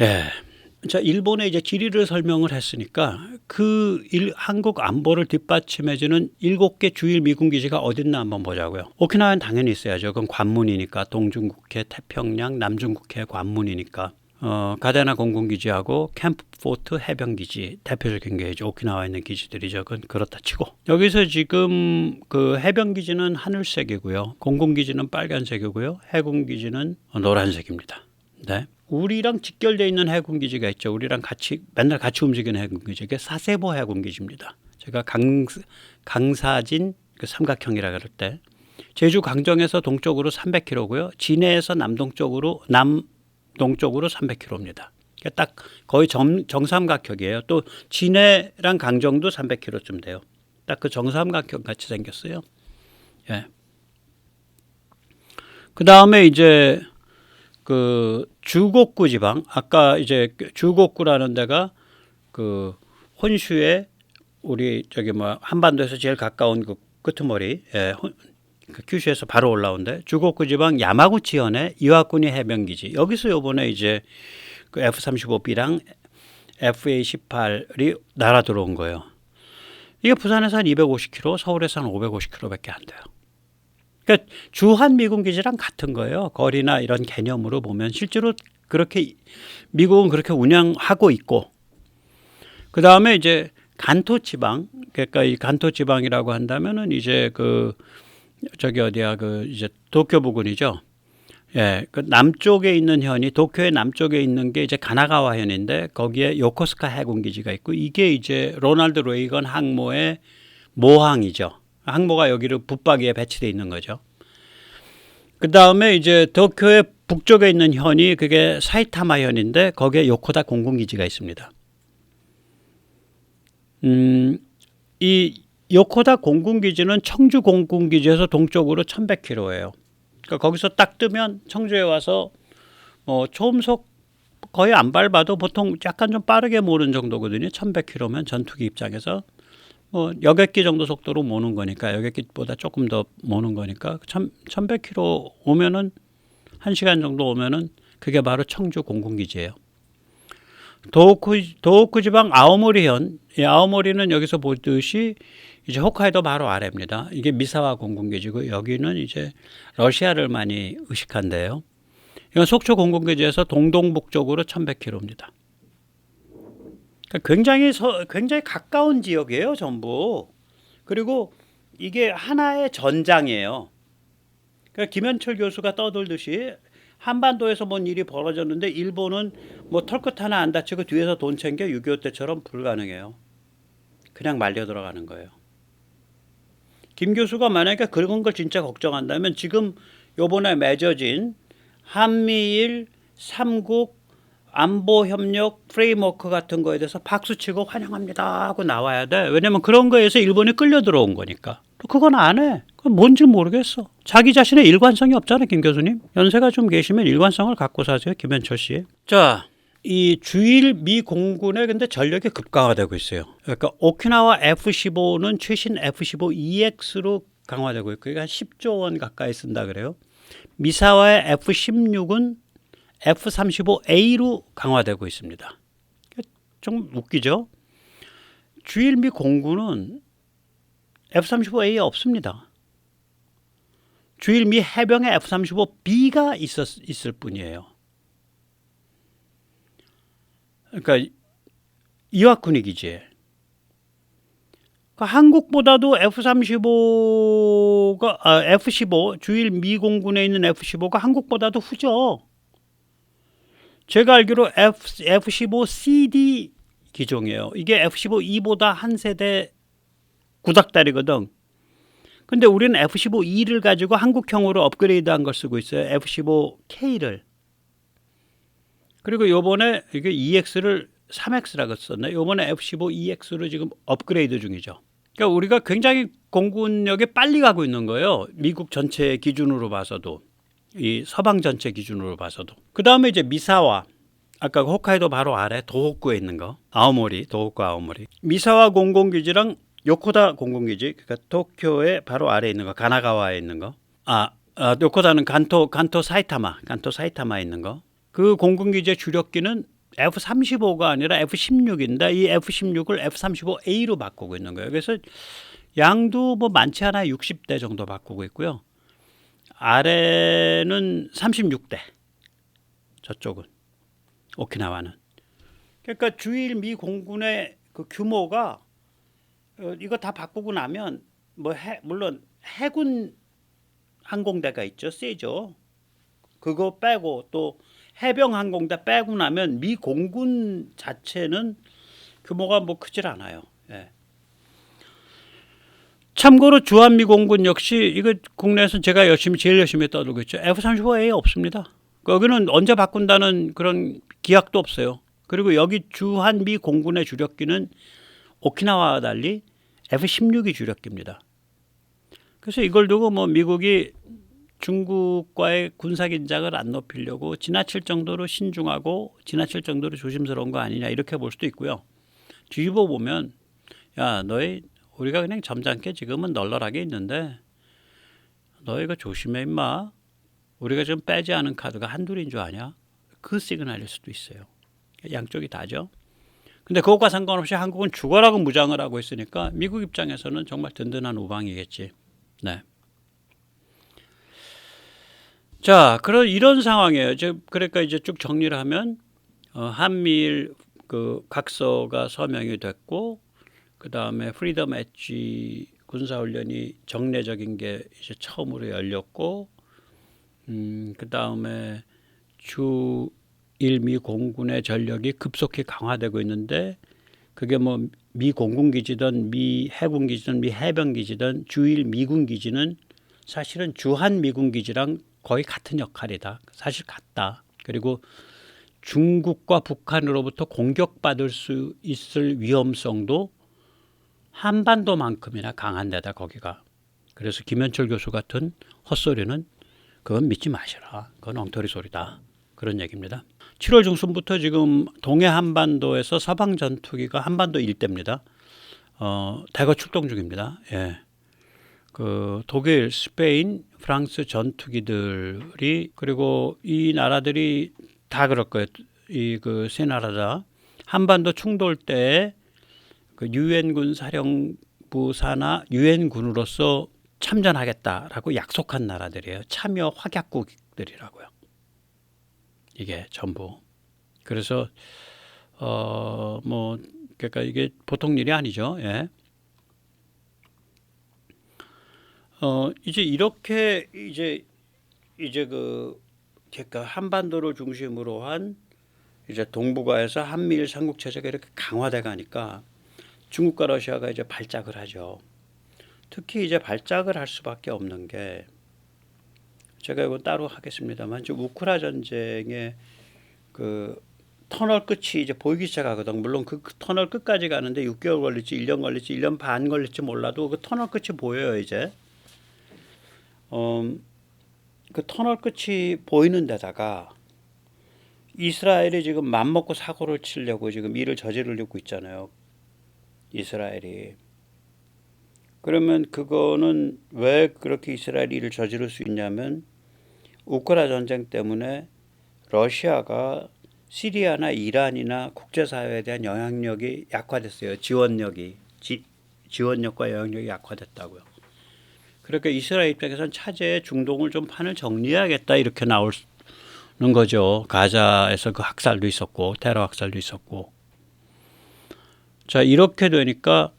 예. 자, 일본의 이제 지리를 설명을 했으니까 한국 안보를 뒷받침해주는 7개 주일 미군 기지가 어딨나 한번 보자고요. 오키나와는 당연히 있어야죠. 그건 관문이니까. 동중국해, 태평양, 남중국해 관문이니까. 가데나 공군기지하고 캠프포트 해병기지 대표적인 게 이제 오키나와에 있는 기지들이죠. 그건 그렇다 치고 여기서 지금 그 해병기지는 하늘색이고요, 공군기지는 빨간색이고요, 해군기지는 노란색입니다. 네. 우리랑 직결되어 있는 해군기지가 있죠. 우리랑 맨날 같이 움직이는 해군기지. 그게 사세보 해군기지입니다. 제가 강사진 그 삼각형이라 그럴 때 제주 강정에서 동쪽으로 300km고요. 진해에서 남동쪽으로 300km입니다. 딱 거의 정삼각형이에요. 또 진해랑 강정도 300km쯤 돼요. 딱 그 정삼각형 같이 생겼어요. 예. 그 다음에 이제 그 주곡구 지방, 아까 이제 주곡구라는 데가 그 혼슈에 우리 저기 뭐 한반도에서 제일 가까운 그 끄트머리, 그 큐슈에서 바로 올라온데, 주곡구 지방 야마구치현의 이와쿠니 해병기지. 여기서 요번에 이제 그 F-35B랑 FA-18이 날아 들어온 거예요. 이게 부산에서 한 250km, 서울에서 한 550km밖에 안 돼요. 그러니까 주한 미군 기지랑 같은 거예요. 거리나 이런 개념으로 보면 실제로 그렇게 미국은 그렇게 운영하고 있고, 그 다음에 이제 간토 지방, 그러니까 이 간토 지방이라고 한다면은 이제 그 저기 어디야 그 이제 도쿄 부근이죠. 예, 그 남쪽에 있는 현이, 도쿄의 남쪽에 있는 게 이제 가나가와 현인데 거기에 요코스카 해군 기지가 있고, 이게 이제 로널드 레이건 항모의 모항이죠. 항모가 여기를 붙박이에 배치되어 있는 거죠. 그 다음에 이제 도쿄의 북쪽에 있는 현이 그게 사이타마 현인데 거기에 요코다 공군기지가 있습니다. 이 요코다 공군기지는 청주 공군기지에서 동쪽으로 1100km예요. 그러니까 거기서 딱 뜨면 청주에 와서 초음속 거의 안 밟아도 보통 약간 좀 빠르게 모는 정도거든요. 1100km면 전투기 입장에서 여객기 정도 속도로 모는 거니까, 여객기보다 조금 더 모는 거니까 1100km 오면은 1시간 정도 오면은 그게 바로 청주 공군기지예요. 도호쿠 지방 아오모리현, 아오모리는 여기서 보듯이 이제 홋카이도 바로 아래입니다. 이게 미사와 공군기지고, 여기는 이제 러시아를 많이 의식한데요. 이건 속초 공군기지에서 동동북쪽으로 1100km입니다. 굉장히 가까운 지역이에요, 전부. 그리고 이게 하나의 전장이에요. 그러니까 김현철 교수가 떠들듯이 한반도에서 뭔 일이 벌어졌는데 일본은 뭐 털끝 하나 안 다치고 뒤에서 돈 챙겨 6.25 때처럼 불가능해요. 그냥 말려 들어가는 거예요. 김 교수가 만약에 그런 걸 진짜 걱정한다면 지금 요번에 맺어진 한미일 3국 안보협력 프레임워크 같은 거에 대해서 박수치고 환영합니다 하고 나와야 돼. 왜냐면 그런 거에서 일본이 끌려 들어온 거니까. 그건 안 해. 그건 뭔지 모르겠어. 자기 자신의 일관성이 없잖아, 김 교수님. 연세가 좀 계시면 일관성을 갖고 사세요, 김현철 씨. 자, 이 주일 미 공군의 근데 전력이 급강화되고 있어요. 그러니까 오키나와 F-15는 최신 F-15EX로 강화되고 있고, 이게 한 10조 원 가까이 쓴다 그래요. 미사와의 F-16은 F-35A로 강화되고 있습니다. 좀 웃기죠? 주일 미 공군은 F-35A 없습니다. 주일 미 해병에 F-35B가 있을 뿐이에요. 그러니까 이와쿠니 기지에. 그러니까 한국보다도 F-15 주일 미 공군에 있는 F-15가 한국보다도 후죠. 제가 알기로 F-15CD 기종이에요. 이게 F-15E보다 한 세대 구닥다리거든. 근데 우리는 F-15E를 가지고 한국형으로 업그레이드한 걸 쓰고 있어요. F-15K를. 그리고 요번에 이게 EX를 3X라고 썼네. 요번에 F-15EX로 지금 업그레이드 중이죠. 그러니까 우리가 굉장히 공군력에 빨리 가고 있는 거예요. 미국 전체 기준으로 봐서도, 이 서방 전체 기준으로 봐서도. 그 다음에 이제 미사와, 아까 홋카이도 바로 아래 도호쿠에 있는 거, 도호쿠 아오모리. 미사와 공군기지랑 요코다 공군기지, 그러니까 도쿄의 바로 아래에 있는 거, 가나가와에 있는 거. 요코다는 간토 사이타마에 있는 거. 그 공군기지의 주력기는 F-35가 아니라 F-16인데 이 F-16을 F-35A로 바꾸고 있는 거예요. 그래서 양도 뭐 많지 않아 60대 정도 바꾸고 있고요. 아래는 36대. 저쪽은 오키나와는. 그러니까 주일 미 공군의 그 규모가 이거 다 바꾸고 나면 뭐 물론 해군 항공대가 있죠. 세죠. 그거 빼고 또 해병 항공대 빼고 나면 미 공군 자체는 규모가 뭐 크질 않아요. 예. 참고로 주한미 공군 역시 이거 국내에서 제가 제일 열심히 떠들고 있죠. F-35A 없습니다. 여기는 언제 바꾼다는 그런 기약도 없어요. 그리고 여기 주한미 공군의 주력기는 오키나와와 달리 F-16이 주력기입니다. 그래서 이걸 두고 뭐 미국이 중국과의 군사 긴장을 안 높이려고 지나칠 정도로 신중하고 지나칠 정도로 조심스러운 거 아니냐 이렇게 볼 수도 있고요. 뒤집어 보면 야 너희 우리가 그냥 점잖게 지금은 널널하게 있는데 너 이거 조심해 임마. 우리가 지금 빼지 않은 카드가 한둘인 줄 아냐? 그 시그널일 수도 있어요. 양쪽이 다죠. 근데 그것과 상관없이 한국은 죽어라고 무장을 하고 있으니까 미국 입장에서는 정말 든든한 우방이겠지. 네. 자, 그런 이런 상황이에요. 그러니까 이제 쭉 정리를 하면 한미일 그 각서가 서명이 됐고, 그 다음에 프리덤 엣지 군사훈련이 정례적인 게 이제 처음으로 열렸고, 그 다음에 주일미 공군의 전력이 급속히 강화되고 있는데, 그게 뭐 미 공군 기지든 미 해군 기지든 미 해병 기지든 주일 미군 기지는 사실은 주한 미군 기지랑 거의 같은 역할이다. 사실 같다. 그리고 중국과 북한으로부터 공격받을 수 있을 위험성도 한반도만큼이나 강한 데다 거기가. 그래서 김현철 교수 같은 헛소리는 그건 믿지 마시라. 그건 엉터리 소리다. 그런 얘기입니다. 7월 중순부터 지금 동해 한반도에서 서방 전투기가 한반도 일대입니다. 대거 출동 중입니다. 예. 그 독일, 스페인, 프랑스 전투기들이 그리고 이 나라들이 다 그럴 거예요. 이 그 세 나라 다 한반도 충돌 때 그 유엔군 사령부 산하 유엔군으로서 참전하겠다라고 약속한 나라들이에요. 참여 확약국들이라고요. 이게 전부. 그래서 뭐 그러니까 이게 보통 일이 아니죠. 예. 이제 이렇게 이제 그 그러니까 한반도를 중심으로 한 이제 동북아에서 한미일 삼국 체제가 이렇게 강화돼 가니까 중국과 러시아가 이제 발작을 하죠. 특히 이제 발작을 할 수밖에 없는 게 제가 이거 따로 하겠습니다만 이제 우크라 전쟁의 그 터널 끝이 이제 보이기 시작하거든. 물론 그 터널 끝까지 가는데 6개월 걸릴지 1년 걸릴지 1년 반 걸릴지 몰라도 그 터널 끝이 보여요 이제. 그 터널 끝이 보이는 데다가 이스라엘이 지금 맘먹고 사고를 치려고 지금 일을 저지르려고 있잖아요. 이스라엘이. 그러면 그거는 왜 그렇게 이스라엘이 일을 저지를 수 있냐면 우크라 전쟁 때문에 러시아가 시리아나 이란이나 국제사회에 대한 영향력이 약화됐어요. 지원력과 영향력이 약화됐다고요. 그러니까 이스라엘 입장에서는 차제에 중동을 좀 판을 정리해야겠다 이렇게 나오는 거죠. 가자에서 그 학살도 있었고 테러 학살도 있었고. 자 이렇게 되니까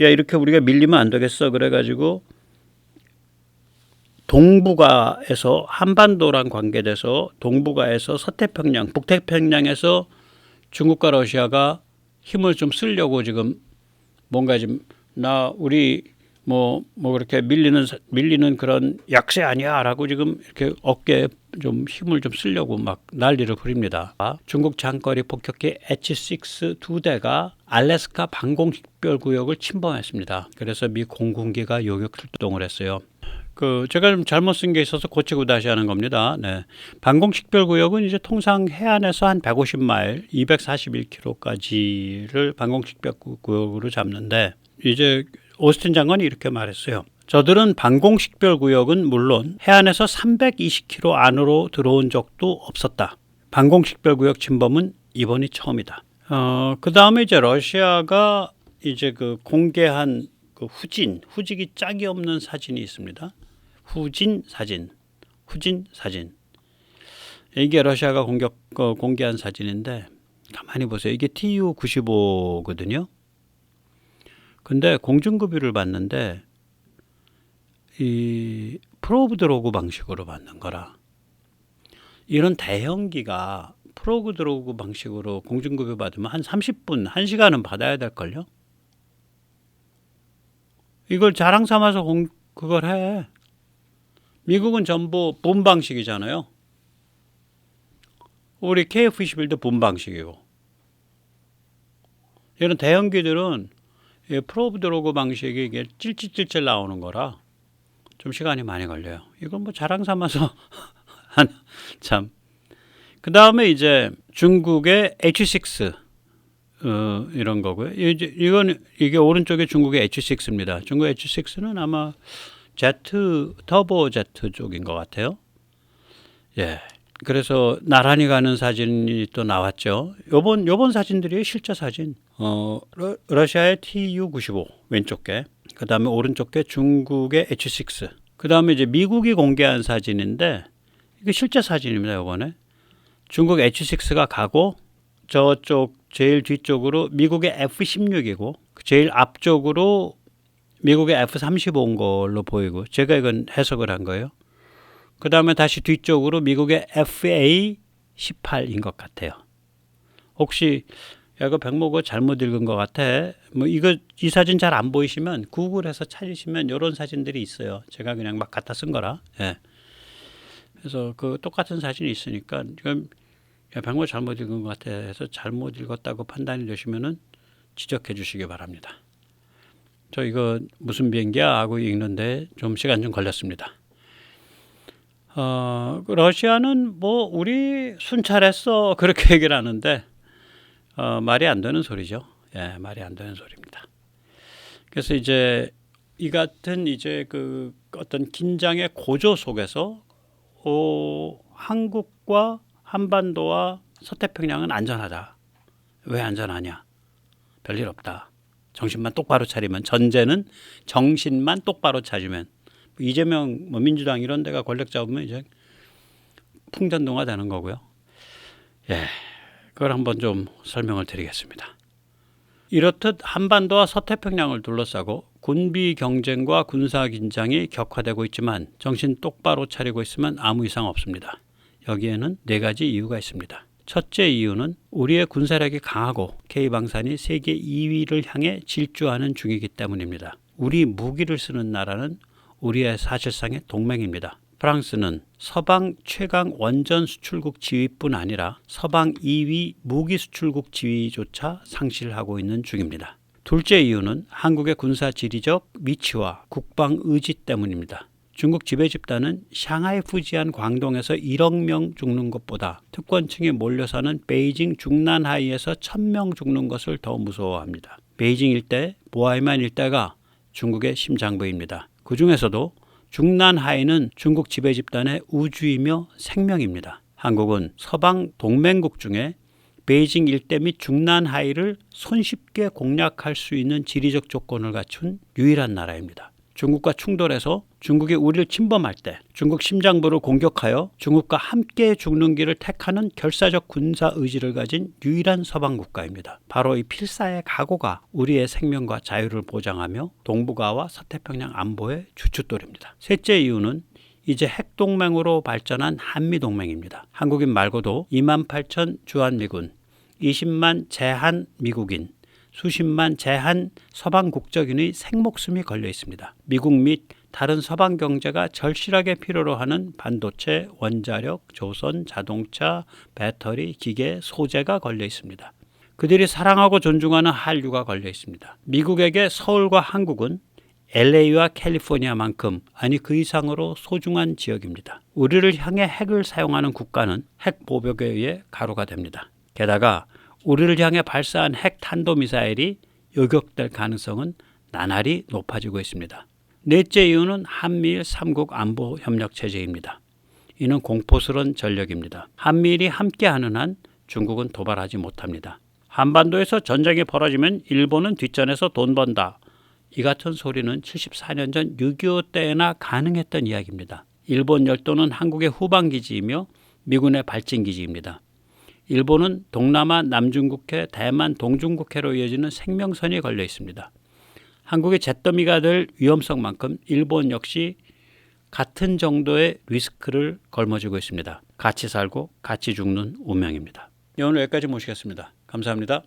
야 이렇게 우리가 밀리면 안 되겠어. 그래가지고 동북아에서 한반도랑 관계돼서 동북아에서 서태평양, 북태평양에서 중국과 러시아가 힘을 좀 쓰려고 지금 뭔가 좀 우리 뭐 그렇게 밀리는 그런 약세 아니야라고 지금 이렇게 어깨에 좀 힘을 좀 쓰려고 막 난리를 부립니다. 중국 장거리 폭격기 H-6 2대가 알래스카 방공식별구역을 침범했습니다. 그래서 미 공군기가 요격 출동을 했어요. 제가 좀 잘못 쓴 게 있어서 고치고 다시 하는 겁니다. 네. 방공식별구역은 이제 통상 해안에서 한 150마일, 241km까지를 방공식별구역으로 잡는데 이제 오스틴 장관이 이렇게 말했어요. 저들은 방공식별구역은 물론 해안에서 320km 안으로 들어온 적도 없었다. 방공식별구역 침범은 이번이 처음이다. 그 다음에 이제 러시아가 이제 그 공개한 그 후직이 짝이 없는 사진이 있습니다. 후진 사진. 이게 러시아가 공개한 사진인데 가만히 보세요. 이게 Tu-95거든요. 근데 공중급유를 봤는데 이 프로브 드로그 방식으로 받는 거라. 이런 대형기가 프로브 드로그 방식으로 공중급유 받으면 한 30분, 1시간은 받아야 될걸요? 이걸 자랑 삼아서 그걸 해. 미국은 전부 본 방식이잖아요. 우리 KF-21도 본 방식이고. 이런 대형기들은 프로브 드로그 방식이 이게 찔찔찔찔 나오는 거라 좀 시간이 많이 걸려요. 이건 뭐 자랑 삼아서 참. 그 다음에 이제 중국의 H6 이런 거고요. 이게 오른쪽에 중국의 H6입니다. 중국 H6는 아마 터보 제트 쪽인 것 같아요. 예. 그래서 나란히 가는 사진이 또 나왔죠. 요번 사진들이 실제 사진. 러시아의 Tu-95 왼쪽 게, 그 다음에 오른쪽 게 중국의 H6, 그 다음에 이제 미국이 공개한 사진인데 이게 실제 사진입니다. 요번에 중국 H6가 가고 저쪽 제일 뒤쪽으로 미국의 F-16이고 제일 앞쪽으로 미국의 F-35인 걸로 보이고, 제가 이건 해석을 한 거예요. 그 다음에 다시 뒤쪽으로 미국의 FA-18인 것 같아요. 혹시 야, 이거 백목어 잘못 읽은 것 같아. 뭐 이 사진 잘 안 보이시면 구글에서 찾으시면 이런 사진들이 있어요. 제가 그냥 막 갖다 쓴 거라. 예. 그래서 그 똑같은 사진이 있으니까 이건 백목어 잘못 읽은 것 같아 해서 잘못 읽었다고 판단이 되시면은 지적해 주시기 바랍니다. 저 이거 무슨 비행기야 하고 읽는데 좀 시간 좀 걸렸습니다. 러시아는 뭐 우리 순찰했어 그렇게 얘기를 하는데 말이 안 되는 소리죠. 예, 말이 안 되는 소리입니다. 그래서 이제 이 같은 이제 그 어떤 긴장의 고조 속에서 한국과 한반도와 서태평양은 안전하다. 왜 안전하냐? 별일 없다. 정신만 똑바로 차리면, 전제는 정신만 똑바로 차리면, 이재명 민주당 이런 데가 권력 잡으면 이제 풍전등화 되는 거고요. 예, 그걸 한번 좀 설명을 드리겠습니다. 이렇듯 한반도와 서태평양을 둘러싸고 군비 경쟁과 군사 긴장이 격화되고 있지만 정신 똑바로 차리고 있으면 아무 이상 없습니다. 여기에는 4가지 이유가 있습니다. 첫째 이유는 우리의 군사력이 강하고 K방산이 세계 2위를 향해 질주하는 중이기 때문입니다. 우리 무기를 쓰는 나라는 우리의 사실상의 동맹입니다. 프랑스는 서방 최강 원전 수출국 지위뿐 아니라 서방 2위 무기 수출국 지위조차 상실하고 있는 중입니다. 둘째 이유는 한국의 군사 지리적 위치와 국방 의지 때문입니다. 중국 지배 집단은 샹하이 후지안 광동에서 1억 명 죽는 것보다 특권층이 몰려 사는 베이징 중난하이에서 1000명 죽는 것을 더 무서워합니다. 베이징 일대, 보아이만 일대가 중국의 심장부입니다. 그 중에서도 중난하이는 중국 지배 집단의 우주이며 생명입니다. 한국은 서방 동맹국 중에 베이징 일대 및 중난하이를 손쉽게 공략할 수 있는 지리적 조건을 갖춘 유일한 나라입니다. 중국과 충돌해서 중국이 우리를 침범할 때 중국 심장부를 공격하여 중국과 함께 죽는 길을 택하는 결사적 군사 의지를 가진 유일한 서방 국가입니다. 바로 이 필사의 각오가 우리의 생명과 자유를 보장하며 동북아와 서태평양 안보의 주춧돌입니다. 셋째 이유는 이제 핵동맹으로 발전한 한미동맹입니다. 한국인 말고도 28,000 주한미군, 20만 제한 미국인, 수십만 제한 서방 국적인의 생목숨이 걸려 있습니다. 미국 및 다른 서방 경제가 절실하게 필요로 하는 반도체, 원자력, 조선, 자동차, 배터리, 기계, 소재가 걸려 있습니다. 그들이 사랑하고 존중하는 한류가 걸려 있습니다. 미국에게 서울과 한국은 LA와 캘리포니아만큼, 아니 그 이상으로 소중한 지역입니다. 우리를 향해 핵을 사용하는 국가는 핵 보복에 의해 가루가 됩니다. 게다가 우리를 향해 발사한 핵 탄도미사일이 요격될 가능성은 나날이 높아지고 있습니다. 넷째 이유는 한미일 3국 안보협력 체제입니다. 이는 공포스러운 전력입니다. 한미일이 함께하는 한 중국은 도발하지 못합니다. 한반도에서 전쟁이 벌어지면 일본은 뒷전에서 돈 번다. 이 같은 소리는 74년 전 6.25 때나 가능했던 이야기입니다. 일본 열도는 한국의 후방기지이며 미군의 발진기지입니다. 일본은 동남아 남중국해, 대만 동중국해로 이어지는 생명선이 걸려 있습니다. 한국의 잿더미가 될 위험성만큼 일본 역시 같은 정도의 리스크를 걸머쥐고 있습니다. 같이 살고 같이 죽는 운명입니다. 오늘 여기까지 모시겠습니다. 감사합니다.